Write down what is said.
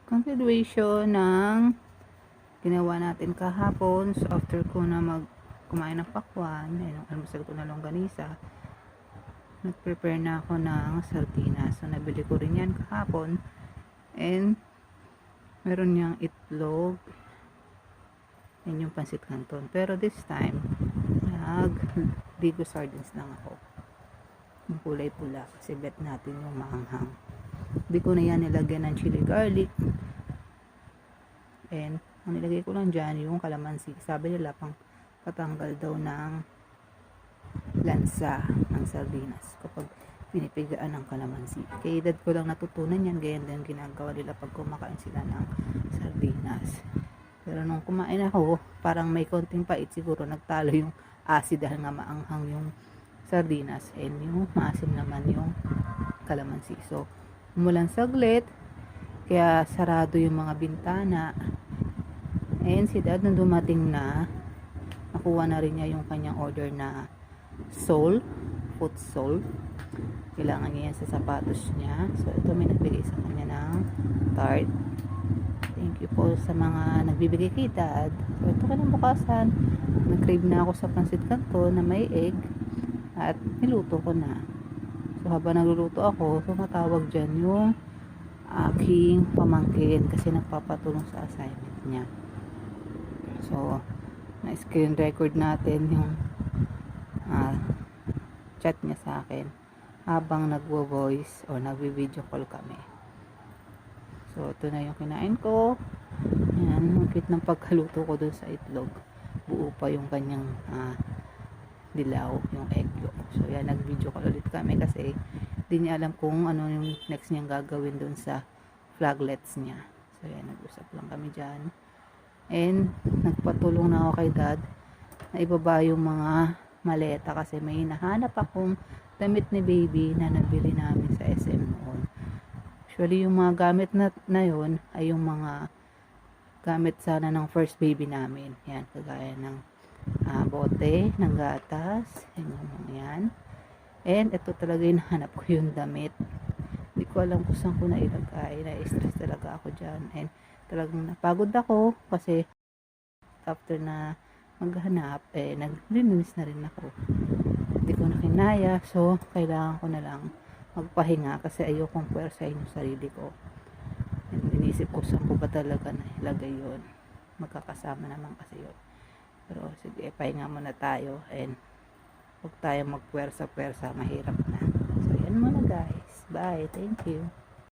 continuation ng ginawa natin kahapon. So after ko na kumain ng pakwan, ayun, almusal ko na longganisa, nag-prepare na ako ng sardinas. So nabili ko rin yan kahapon, and meron niyang itlog and yung pansit canton. Pero this time nag-digo sardines lang ako, yung kulay pula, kasi bet natin yung maanghang. Hindi ko na yan nilagyan ng chili garlic, and ang nilagay ko lang dyan yung kalamansi. Sabi nila pang patanggal daw ng lansa ng sardinas kapag pinipigaan ng kalamansi. Kaya edad ko lang natutunan yan, ganyan din ginagawa nila pag kumakain sila ng sardinas. Pero nung kumain ako, parang may konting pait, siguro nagtalo yung acid dahil nga maanghang yung sardinas, and yung maasim naman yung kalamansi. So umulan saglit, kaya sarado yung mga bintana, and si dad nung dumating na, nakuha na rin niya yung kanyang order na sole, foot sole. Kailangan niya yan sa sapatos niya. So ito, may nagbigay sa kanya ng tart. Thank you po sa mga nagbibigay kay dad. So ito, kinabukasan nag-crave na ako sa pansit canton na may egg, at niluto ko na. So habang nagluluto ako, tumatawag dyan yung aking pamangkin kasi nagpapatulong sa assignment niya. So na-screen record natin yung chat niya sa akin habang nagvo-voice o nagvi-video call kami. So ito na yung kinain ko. Yan, ang cute ng pagkaluto ko dun sa itlog. Buo pa yung kanyang dilaw, yung egg yolk. So yan, nag-video call ulit kami kasi di niya alam kung ano yung next niyang gagawin dun sa flaglets niya. So yan, nag-usap lang kami dyan. And nagpatulong na ako kay dad na ibaba yung mga maleta kasi may hinahanap akong damit ni baby na nabili namin sa SM noon. Actually, yung mga gamit na yun ay yung mga gamit sana ng first baby namin. Yan, kagaya ng bote ng gatas, yung mga yan. And ito talaga yung hanap ko, yung damit. Hindi ko alam kung saan ko na ilagay. Na-stress talaga ako dyan. And talagang napagod ako kasi after na maghanap, naglinis na rin ako. Hindi ko na kinaya, so kailangan ko na lang magpahinga kasi ayokong puwersahin yung sarili ko. And inisip ko saan ko ba talaga na ilagay yun. Magkakasama naman kasi yun. Pero sige, pahinga muna tayo, and huwag tayo magpuwersa-puwersa, mahirap na. So yan muna guys, bye, thank you.